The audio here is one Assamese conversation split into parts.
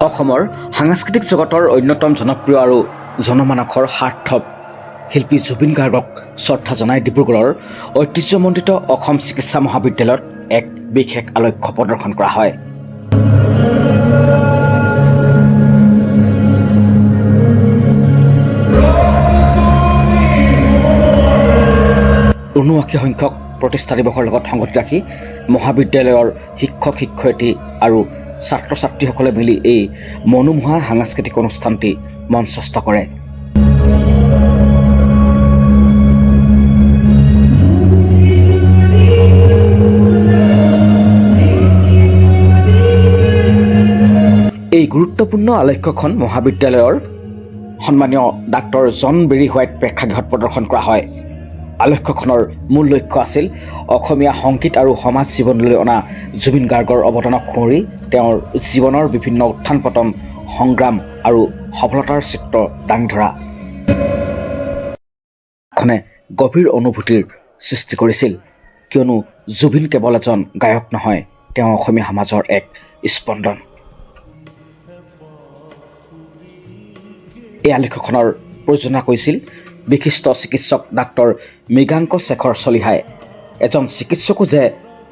অসমৰ সাংস্কৃতিক জগতৰ অন্যতম জনপ্ৰিয় আৰু জনমানসৰ সাৰ্থক শিল্পী জুবিন গাৰ্গক শ্ৰদ্ধা জনাই ডিব্ৰুগড়ৰ ঐতিহ্যমণ্ডিত অসম চিকিৎসা মহাবিদ্যালয়ত এক বিশেষ আলক্ষ্য প্ৰদৰ্শন কৰা হয়। ঊনআশী সংখ্যক প্ৰতিষ্ঠা দিৱসৰ লগত সংগতি ৰাখি মহাবিদ্যালয়ৰ শিক্ষক শিক্ষয়িত্ৰী আৰু ছাত্ৰ ছাত্ৰীসকলে মিলি এই মনোমোহা সাংস্কৃতিক অনুষ্ঠানটি মঞ্চস্থ কৰে। এই গুৰুত্বপূৰ্ণ আলক্ষ্যখন মহাবিদ্যালয়ৰ সন্মানীয় ডাক্তৰ জন বেৰী হোৱাইট প্ৰেক্ষাগৃহত প্ৰদৰ্শন কৰা হয়। আলক্ষ্যখনৰ মূল লক্ষ্য আছিল অসমীয়া সংগীত আৰু সমাজ জীৱনলৈ অনা জুবিন গাৰ্গৰ অৱদানক সুঁৱৰি তেওঁৰ জীৱনৰ বিভিন্ন উত্থান পতন, সংগ্ৰাম আৰু সফলতাৰ চিত্ৰ দাঙি ধৰা। খনে গভীৰ অনুভূতিৰ সৃষ্টি কৰিছিল, কিয়নো জুবিন কেৱল এজন গায়ক নহয়, তেওঁ অসমীয়া সমাজৰ এক স্পন্দন। এই আলেখখনৰ প্ৰযোজনা কৰিছিল বিশিষ্ট চিকিৎসক ডাক্তৰ মৃগাংক শেখৰ চলিহাই। এজন চিকিৎসকো যে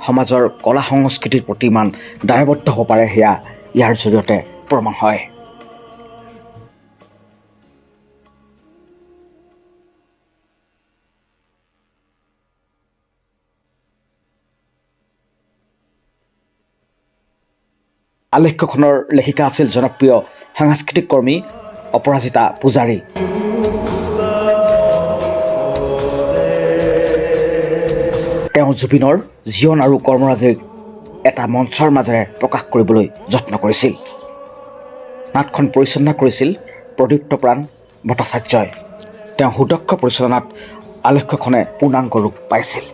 সমাজৰ কলা সংস্কৃতিৰ প্ৰতি ইমান দায়বদ্ধ হ'ব পাৰে, সেয়া ইয়াৰ জৰিয়তে প্ৰমাণ হয়। আলেখ্যখনৰ লেখিকা আছিল জনপ্ৰিয় সাংস্কৃতিক কৰ্মী অপৰাজিতা পূজাৰী। তেওঁ জুবিনৰ জীৱন আৰু কৰ্মৰাজিক এটা মঞ্চৰ মাজেৰে প্ৰকাশ কৰিবলৈ যত্ন কৰিছিল। নাটখন পৰিচালনা কৰিছিল প্ৰদীপ্তপ্ৰাণ ভট্টাচাৰ্যই। তেওঁ সুদক্ষ পৰিচালনাত আলেখ্যখনে পূৰ্ণাংগ ৰূপ পাইছিল।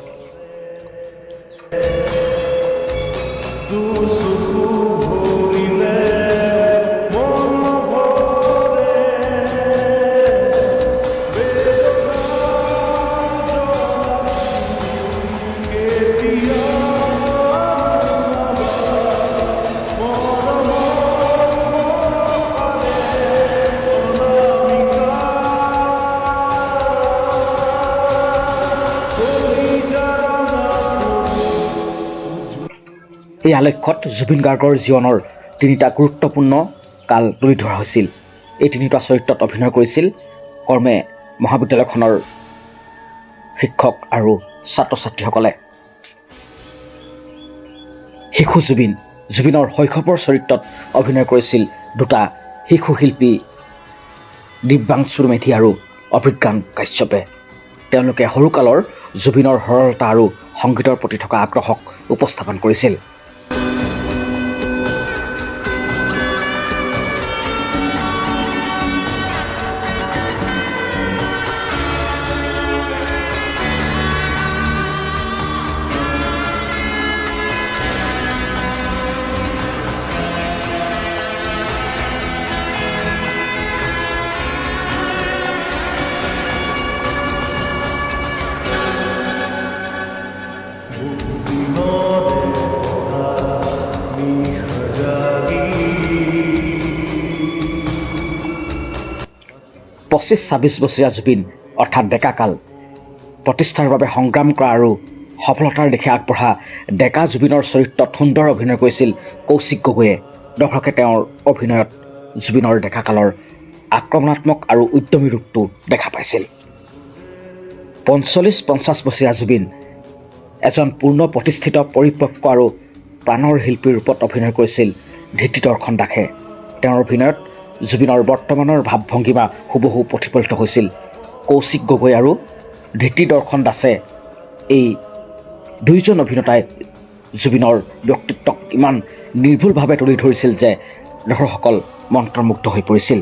এই আলেখ্যত জুবিন গাৰ্গৰ জীৱনৰ তিনিটা গুৰুত্বপূৰ্ণ কাল তুলি ধৰা হৈছিল। এই তিনিটা চৰিত্ৰত অভিনয় কৰিছিল কৰ্মে মহাবিদ্যালয়খনৰ শিক্ষক আৰু ছাত্ৰ ছাত্ৰীসকলে। শিশু জুবিনৰ শৈশৱৰ চৰিত্ৰত অভিনয় কৰিছিল দুটা শিশু শিল্পী দিব্যাংশু মেধি আৰু অভিজ্ঞান কাশ্যপে। তেওঁলোকে সৰুকালৰ জুবিনৰ সৰলতা আৰু সংগীতৰ প্ৰতি থকা আগ্ৰহক উপস্থাপন কৰিছিল। পঁচিছ ২৬ বছৰীয়া জুবিন অৰ্থাৎ ডেকাকাল প্ৰতিষ্ঠাৰ বাবে সংগ্ৰাম কৰা আৰু সফলতাৰ দিশে আগবঢ়া ডেকা জুবিনৰ চৰিত্ৰত সুন্দৰ অভিনয় কৰিছিল কৌশিক গগৈয়ে। দৰ্শকে তেওঁৰ অভিনয়ত জুবিনৰ ডেকাকালৰ আক্ৰমণাত্মক আৰু উদ্যমী ৰূপটো দেখা পাইছিল। ৪৫-৫০ বছৰীয়া জুবিন এজন পূৰ্ণ প্ৰতিষ্ঠিত পৰিপক্ক আৰু প্ৰাণৰ শিল্পীৰ ৰূপত অভিনয় কৰিছিল ধৃতি দৰ্শন দাসে। তেওঁৰ অভিনয়ত জুবিনৰ বৰ্তমানৰ ভাৱ-ভংগীমা হুবহু প্ৰতিফলিত হৈছিল। কৌশিক গগৈ আৰু ধৃতি দৰ্শন দাসে এই দুয়োজন অভিনেতাই জুবিনৰ ব্যক্তিত্বক ইমান নিৰ্ভুলভাৱে তুলি ধৰিছিল যে দৰ্শকসকল মন্ত্ৰমুগ্ধ হৈ পৰিছিল।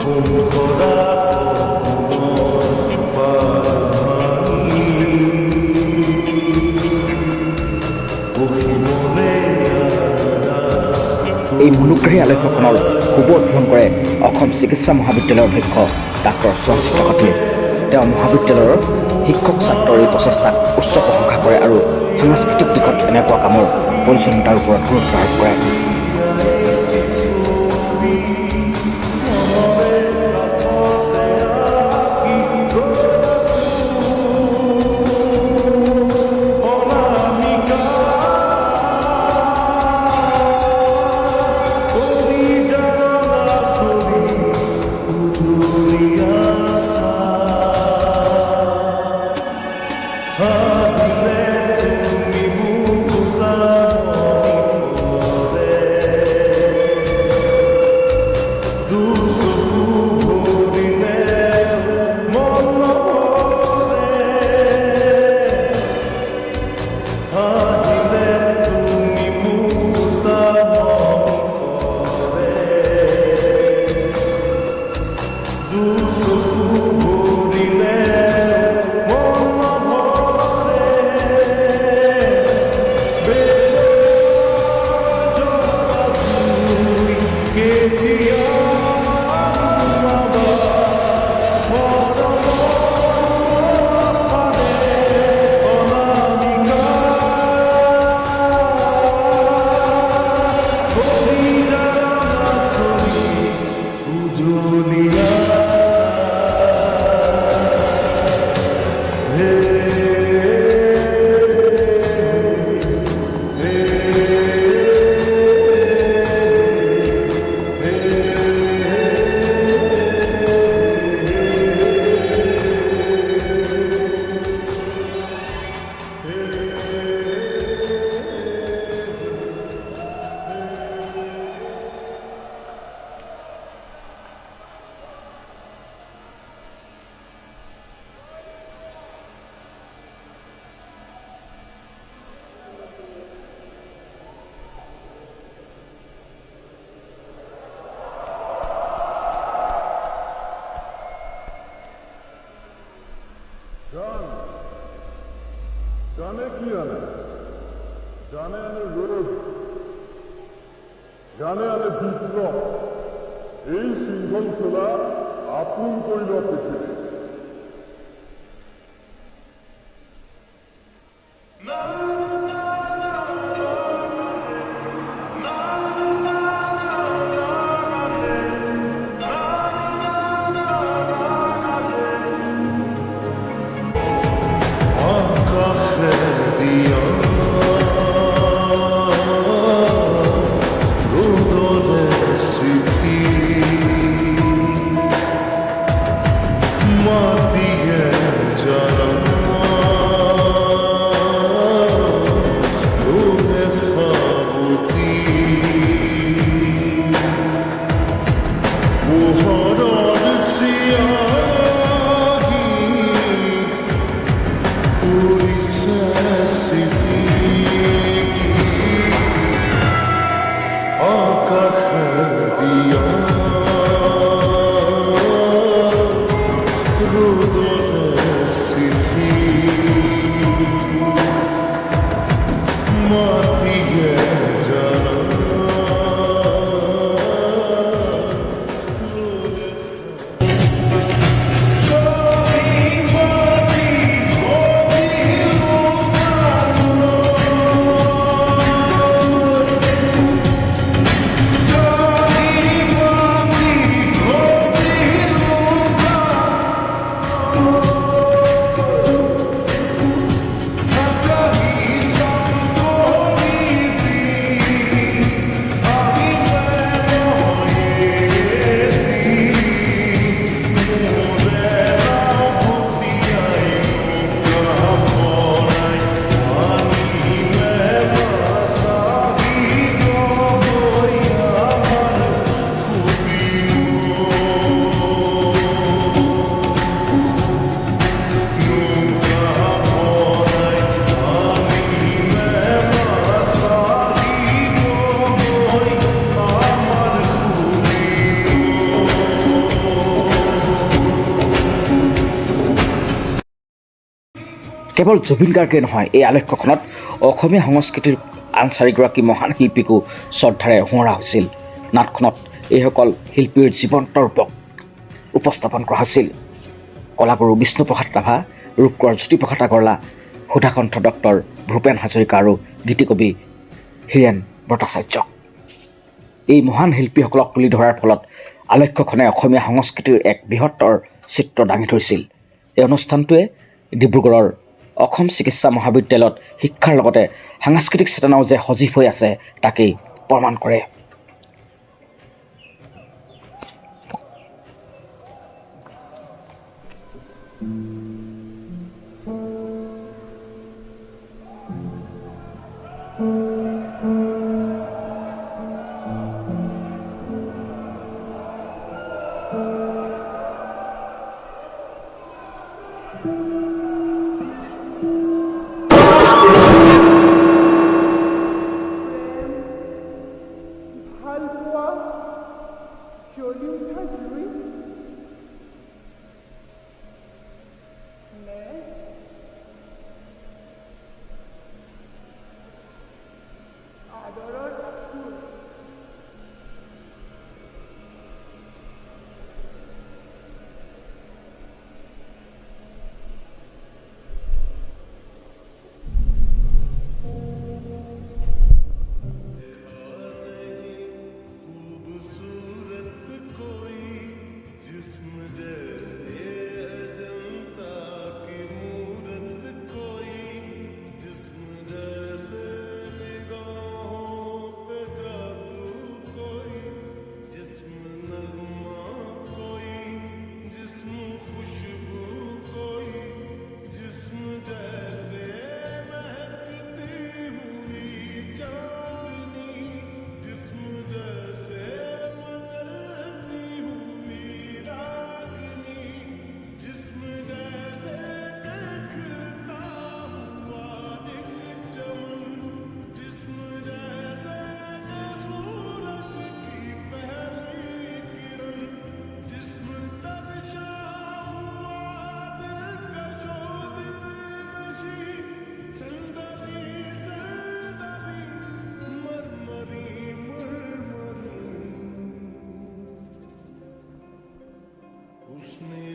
এই মনোগ্ৰাহী আলেখ্যখনৰ শুভ উদ্বোধন কৰে অসম চিকিৎসা মহাবিদ্যালয়ৰ অধ্যক্ষ ডাক্তৰ সঞ্চিত কাকতিয়ে। তেওঁ মহাবিদ্যালয়ৰ শিক্ষক ছাত্ৰৰ এই প্ৰচেষ্টাক উচ্চ প্ৰশংসা কৰে আৰু সাংস্কৃতিক দিশত এনেকুৱা কামৰ প্ৰয়োজনীয়তাৰ ওপৰত গুৰুত্ব আৰোপ কৰে। গানে কি আনে? গানে আনে ৰোদ, গানে আনে বিপ্লব। এই শৃঙ্খলা আপন কৰিল পৃথিবী। কেৱল জুবিন গাৰ্গে নহয়, এই আলেখ্যখনত অসমীয়া সংস্কৃতিৰ আন 4গৰাকী মহান শিল্পীকো শ্ৰদ্ধাৰে সোঁৱৰা হৈছিল। নাটখনত এইসকল শিল্পীৰ জীৱন্ত ৰূপক উপস্থাপন কৰা হৈছিল। কলাগুৰু বিষ্ণুপ্ৰসাদ ৰাভা, ৰূপকোঁৱৰ জ্যোতিপ্ৰসাদ আগৰৱালা, সুধাকণ্ঠ ডক্টৰ ভূপেন হাজৰিকা আৰু গীতিকবি হীৰেণ ভট্টাচাৰ্য। এই মহান শিল্পীসকলক তুলি ধৰাৰ ফলত আলেখ্যখনে অসমীয়া সংস্কৃতিৰ এক বৃহত্তৰ চিত্ৰ দাঙি ধৰিছিল। এই অনুষ্ঠানটোৱে ডিব্ৰুগড়ৰ অসম চিকিৎসা মহাবিদ্যালয়ত শিক্ষাৰ লগতে সাংস্কৃতিক চেতনাও যে সজীৱ হৈ আছে তাকেই প্ৰমাণ কৰে। उसने